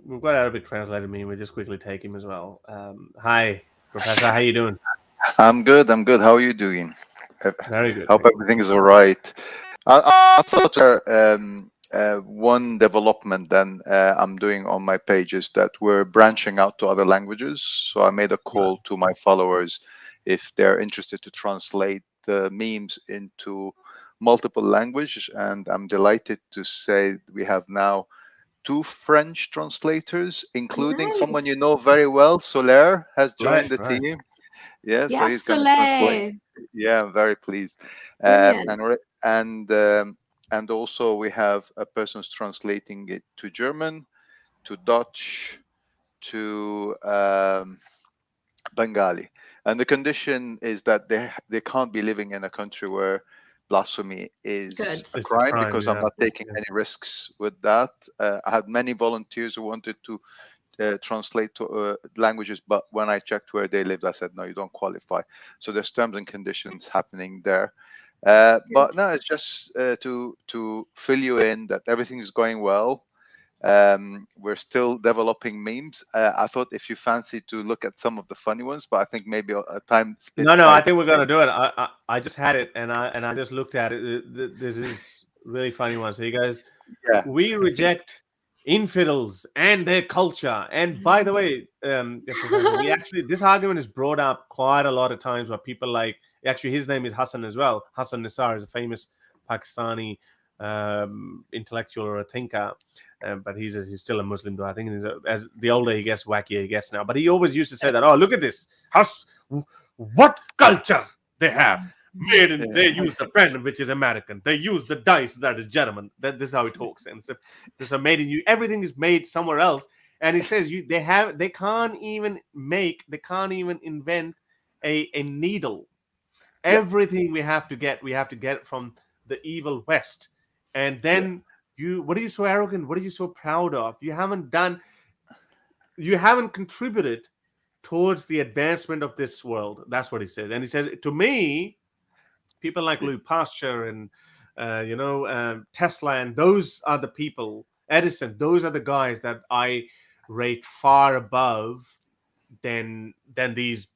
we've got Arabic translated meme. We just quickly take him as well. Hi, Professor. How you doing? I'm good. I'm good. How are you doing? Uh, Very good, Hope thank you. everything is all right. I thought one development then I'm doing on my page is that we're branching out to other languages. So I made a Right. call to my followers if they're interested to translate the memes into multiple languages, and I'm delighted to say we have now two French translators, including someone Nice. you know very well. Soler has Right. joined the Right. team. Yeah, so Yes, he's going to translate. Soleil. Yeah, I'm very pleased. Brilliant. And also we have a person who's translating it to German, to Dutch, to Bengali. And the condition is that they can't be living in a country where blasphemy is Good. a It's a crime, crime. because I'm Yeah. not taking Yeah. any risks with that. I had many volunteers who wanted to translate to languages, but when I checked where they lived, I said, no, you don't qualify. So there's terms and conditions happening there. But Good. no, it's just to fill you in that everything is going well. We're still developing memes. I thought if you fancy to look at some of the funny ones, but I think maybe a time split No, no. I tight think we're today. gonna do it. I just had it, and I just looked at it. This is really funny one. So you guys, Yeah, we reject infidels and their culture. And by the way, yeah, Professor, we actually this argument is brought up quite a lot of times by people like actually his name is Hassan as well. Hassan Nisar is a famous Pakistani intellectual or a thinker. But he's still a Muslim though. I think as the older he gets, wackier he gets now. But he always used to say that. Oh, look at this! What culture they have made in? They yeah, use the pen, which is American. They use the dice, that is German. This is how he talks. And so this is made in you. Everything is made somewhere else. And he says they can't even invent a needle. yeah, Everything we have to get from the evil West. And yeah, then what are you so arrogant? What are you so proud of? You haven't contributed towards the advancement of this world. That's what he says. And he says, to me, people like yeah, Louis Pasteur and Tesla, and those are the people, Edison, those are the guys that I rate far above than these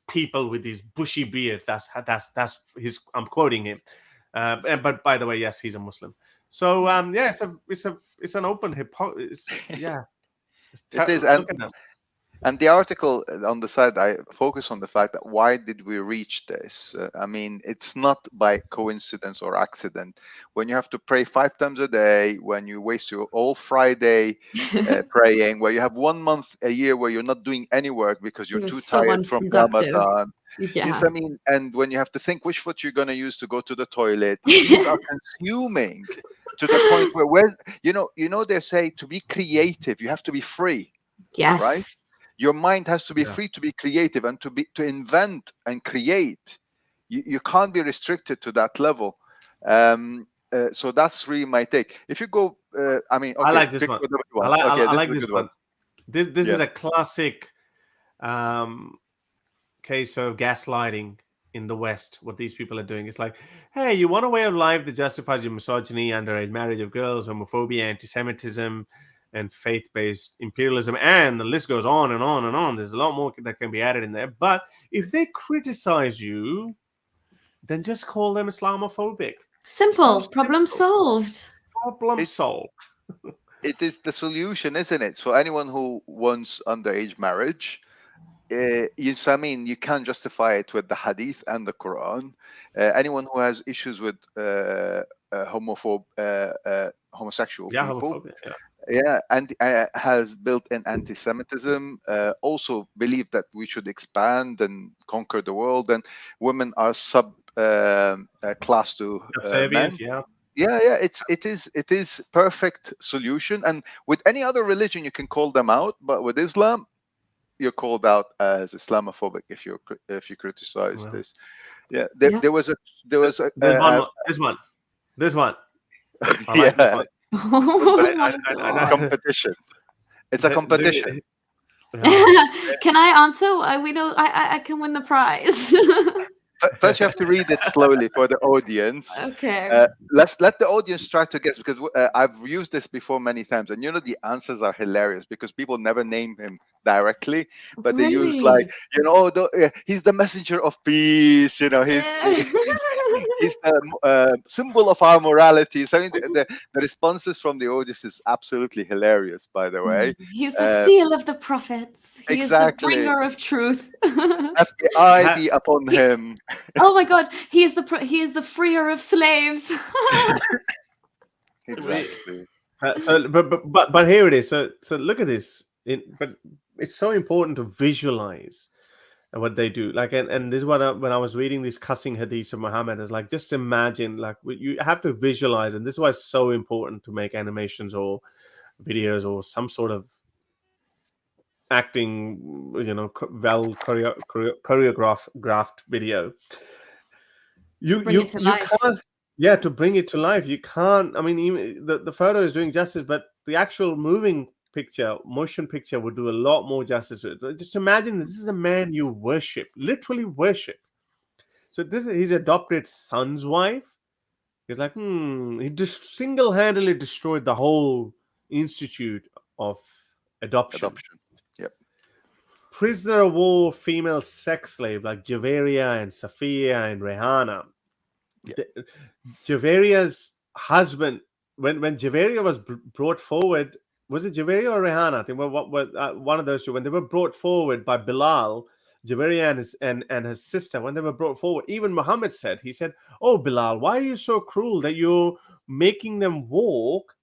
people with these bushy beards. That's his. I'm quoting him. But by the way, yes, he's a Muslim. So yeah, it's an open yeah. it is. Look at them. And the article on the side, I focus on the fact that why did we reach this? I mean, it's not by coincidence or accident. When you have to pray 5 times a day, when you waste your all Friday praying, where you have 1 month a year where you're not doing any work because you're You're too so tired from unproductive. Ramadan. Yes, Yeah. I mean, and when you have to think which foot you're going to use to go to the toilet, these are consuming to the point where they say to be creative, you have to be free, right? Yes. Your mind has to be Yeah. free to be creative and to invent and create. You can't be restricted to that level. So that's really my take. If you go, I mean, I okay, like this pick one. whatever you I want. like I, Okay, I this like is a this good one. one. This is Yeah, a classic um, case of gaslighting in the West. What these people are doing is like, hey, you want a way of life that justifies your misogyny, underage marriage of girls, homophobia, anti-Semitism, and faith-based imperialism, and the list goes on and on and on. There's a lot more that can be added in there. But if they criticize you, then just call them Islamophobic. So Simple. Problem simple. solved. Problem it's solved. it is the solution, isn't it? So anyone who wants underage marriage, yes, I mean, you can justify it with the Hadith and the Quran. Anyone who has issues with homosexual Yeah, people, homophobia. Yeah. yeah, and has built-in anti-Semitism. Also believe that we should expand and conquer the world, and women are sub class to Subservient. men. Yeah. Yeah, it is perfect solution. And with any other religion, you can call them out, but with Islam, you're called out as Islamophobic if you criticize Well, this. Yeah, there, Yep. there was a there was there's one more. This one. I like this yeah, one. Oh my I god. know. competition. It's a competition. Yeah. Can I answer? We know I can win the prize. First, you have to read it slowly for the audience. Okay. Let's let the audience try to guess, because I've used this before many times, and the answers are hilarious because people never name him directly, but they use like, Really? he's the messenger of peace. He's the symbol of our morality. So I mean, the responses from the audience is absolutely hilarious, by the way. He's the Uh, seal of the prophets. He is the exactly. bringer of truth. FBI be upon him. Oh my God, he is the freer of slaves. Exactly. But here it is. So look at this. But it's so important to visualize what they do. Like, and this is what when I was reading these cussing hadiths of Muhammad, is like, just imagine, like, you have to visualize, and this is why it's so important to make animations or videos or some sort of acting, choreographed video. To bring it to You life. can't, yeah, to bring it to life. You can't. I mean, even the photo is doing justice, but the actual motion picture would do a lot more justice to it. Just imagine, this is a man you worship, literally worship. So this is his adopted son's wife. He's like, he just single-handedly destroyed the whole institute of adoption. Yep. Prisoner of war female sex slave like Javeria and Safia and Rehanna. Yeah. Javeria's husband, when Javeria was brought forward, was it Javeria or Rehanna? I think one of those two. When they were brought forward by Bilal, Javeria and his sister, when they were brought forward, even Muhammad said, "Oh Bilal, why are you so cruel that you're making them walk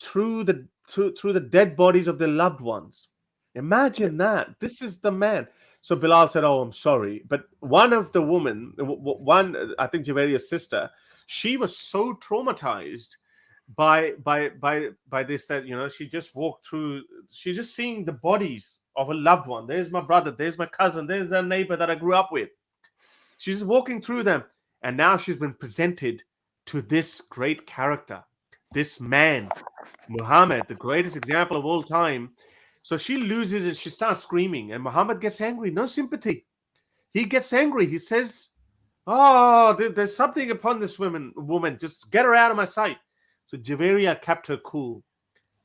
through the dead bodies of their loved ones?" Imagine that. This is the man. So Bilal said, "Oh, I'm sorry," but one of the women, I think Javeria's sister, she was so traumatized by this that she just walked through. She's just seeing the bodies of a loved one. There's my brother. There's my cousin. There's a neighbor that I grew up with. She's walking through them, and now she's been presented to this great character, this man, Muhammad, the greatest example of all time. So she loses it. She starts screaming, and Muhammad gets angry. No sympathy. He gets angry. He says, "Oh, there's something upon this woman. Just get her out of my sight." So Javeria kept her cool,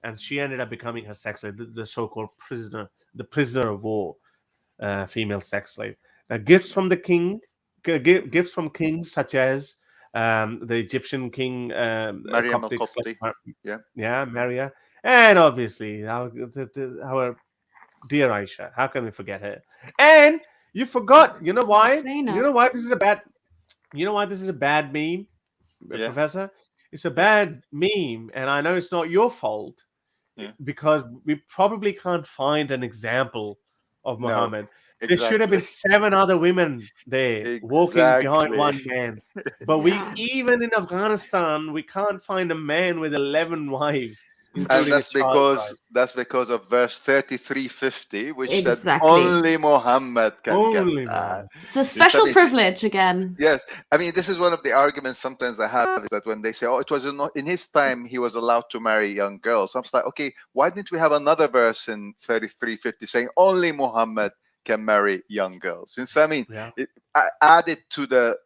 and she ended up becoming her sex slave, the so-called prisoner of war, female sex slave. Now, gifts from the king, gifts from kings such as the Egyptian king, Maryam Coptic slave, Yeah. Maria, and obviously our dear Aisha. How can we forget her? And you forgot. You know why? Zainab. You know why this is a bad. You know why this is a bad meme, Yeah. Professor? It's a bad meme, and I know it's not your fault because we probably can't find an example of No, Muhammad. exactly. There should have been 7 other women there walking behind one man. But even in Afghanistan, we can't find a man with 11 wives, And including that's a child bride. because of verse 3350, which said Exactly. only Muhammad can Only get that. Muhammad. It's a special privilege again. Yes, I mean, this is one of the arguments sometimes I have, is that when they say, "Oh, it was in his time he was allowed to marry young girls," I'm just like, okay, why didn't we have another verse in 3350 saying only Muhammad can marry young girls? Since I mean, it added to the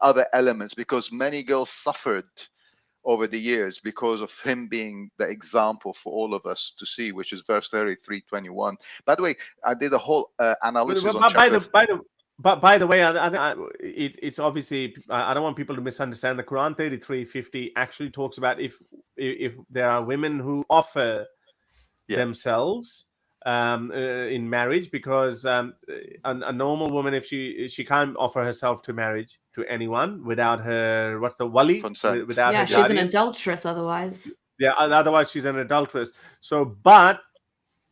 other elements, because many girls suffered over the years because of him being the example for all of us to see, which is verse 33:21. By the way, I did a whole analysis on chapter. By the way, it's obviously, I don't want people to misunderstand. The Quran 33:50 actually talks about if there are women who offer themselves in marriage, because a normal woman, if she can't offer herself to marriage to anyone without her wali consent, without her she's guardian. an adulteress otherwise. Yeah, otherwise she's an adulteress. So, but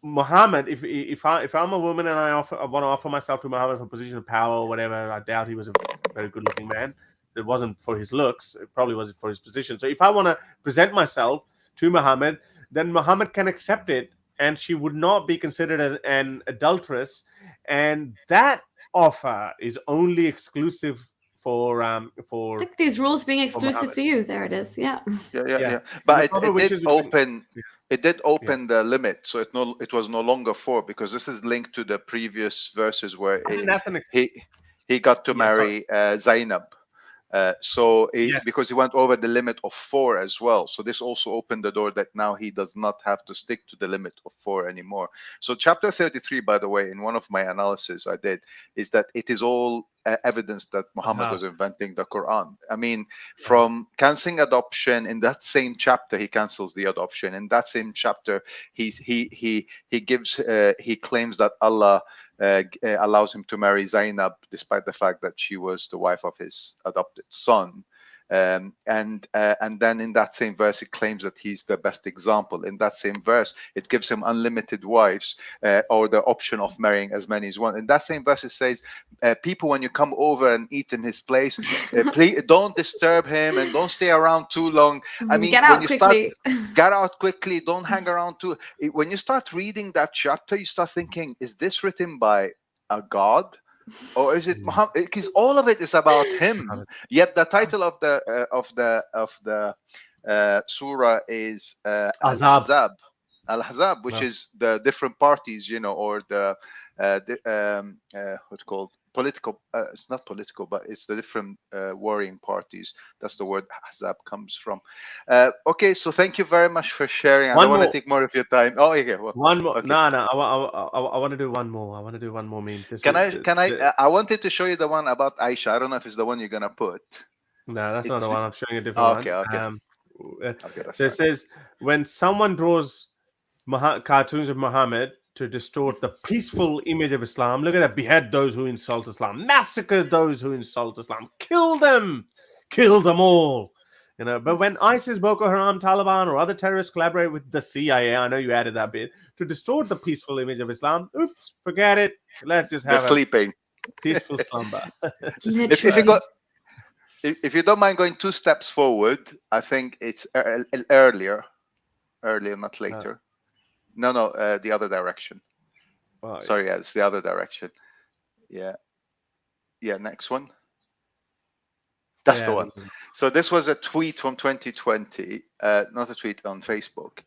Muhammad, if I'm a woman and I want to offer myself to Muhammad for a position of power or whatever, I doubt he was a very good looking man. It wasn't for his looks, it probably was for his position. So if I want to present myself to Muhammad, then Muhammad can accept it, and she would not be considered an adulteress. And that offer is only exclusive for I think these rules being exclusive for you. There it is. Yeah. But it did open the limit, so it was no longer 4, because this is linked to the previous verses where he got to Yeah, sorry. marry Zainab. Yes. Because he went over the limit of 4 as well. So this also opened the door that now he does not have to stick to the limit of 4 anymore. So chapter 33, by the way, in one of my analysis I did, is that it is all evidence that Muhammad was inventing the Quran. I mean, from canceling adoption, in that same chapter he cancels the adoption. In that same chapter, he claims that Allah allows him to marry Zainab, despite the fact that she was the wife of his adopted son. And then in that same verse, it claims that he's the best example. In that same verse, it gives him unlimited wives, or the option of marrying as many as he wants. In that same verse, it says, people, when you come over and eat in his place, please don't disturb him and don't stay around too long. I mean, Get when out you quickly. get out quickly, don't hang around too. When you start reading that chapter, you start thinking, is this written by a god? Or is it Muhammad? Because all of it is about him. Yet the title of the surah is Azab. Al-Ahzab, which is the different parties, or what's called political. It's not political, but it's the different warring parties. That's the word Ahzab comes from. Okay, so thank you very much for sharing. I don't want to take more of your time. Oh, okay. Well, One more. okay. No, I want to do one more. I want to do one more meme. I wanted to show you the one about Aisha. I don't know if it's the one you're gonna put. No, that's not the one. I'm showing you a different one. Okay, that's So it fine. says, when someone draws cartoons of Muhammad to distort the peaceful image of Islam, look at that: behead those who insult Islam, massacre those who insult Islam, kill them all. But when ISIS, Boko Haram, Taliban, or other terrorists collaborate with the CIA, I know you added that bit, to distort the peaceful image of Islam, oops, forget it. Let's just have sleeping. a peaceful slumber. If you don't mind going 2 steps forward, I think it's earlier, not later. No, the other direction. Sorry, yeah, it's the other direction. Yeah, next one. That's the one. So this was a tweet from 2020, not a tweet, on Facebook.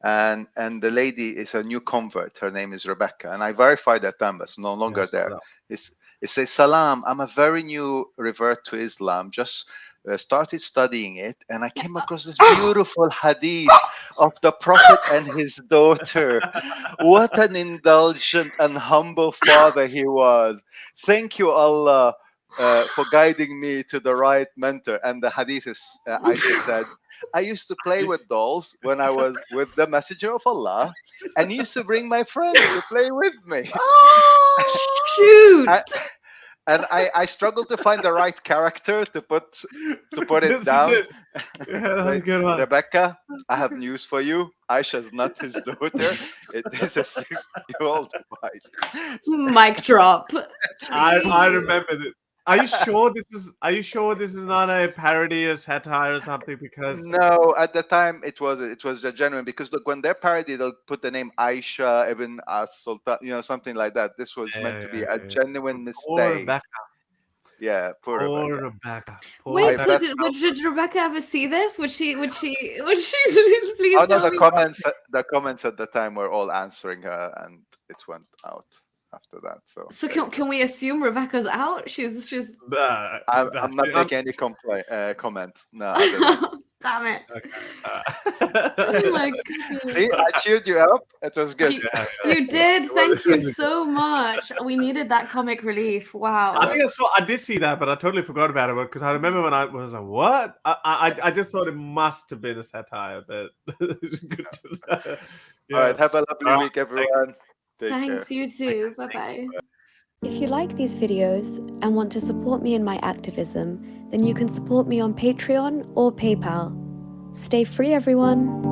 And the lady is a new convert. Her name is Rebecca. And I verified that time, but it's no longer there. It says, Salam, I'm a very new revert to Islam. Just started studying it. And I came across this beautiful hadith of the Prophet and his daughter. What an indulgent and humble father he was. Thank you, Allah, for guiding me to the right mentor. And the hadith is, Aisha said, I used to play with dolls when I was with the Messenger of Allah, and he used to bring my friends to play with me. Shoot! And I struggled to find the right character to put it down. Rebecca, I have news for you. Aisha's not his daughter. It is a 6-year-old wife. Mic drop. I remember it. Are you sure this is not a parody or satire or something? Because no, at the time it was a genuine, because look, when they're parody, they'll put the name Aisha ibn as-Sultan, something like that. This was meant to be a genuine mistake. Yeah, poor Rebecca. Wait, so did Rebecca ever see this? Would she please? Oh no, the comments at the time were all answering her, and it went out after that. So can we assume Rebecca's out? She's. I'm not making any comments. No, I don't know. Damn it! Okay. Oh my goodness. See, I cheered you up. It was good. You did. Thank you so much. We needed that comic relief. Wow. I think I did see that, but I totally forgot about it because I remember when I was like, "What?" I just thought it must have been a satire, but it's good to know. All right. Have a lovely week, everyone. Thanks. You too. Bye-bye. If you like these videos and want to support me in my activism, then you can support me on Patreon or PayPal. Stay free, everyone.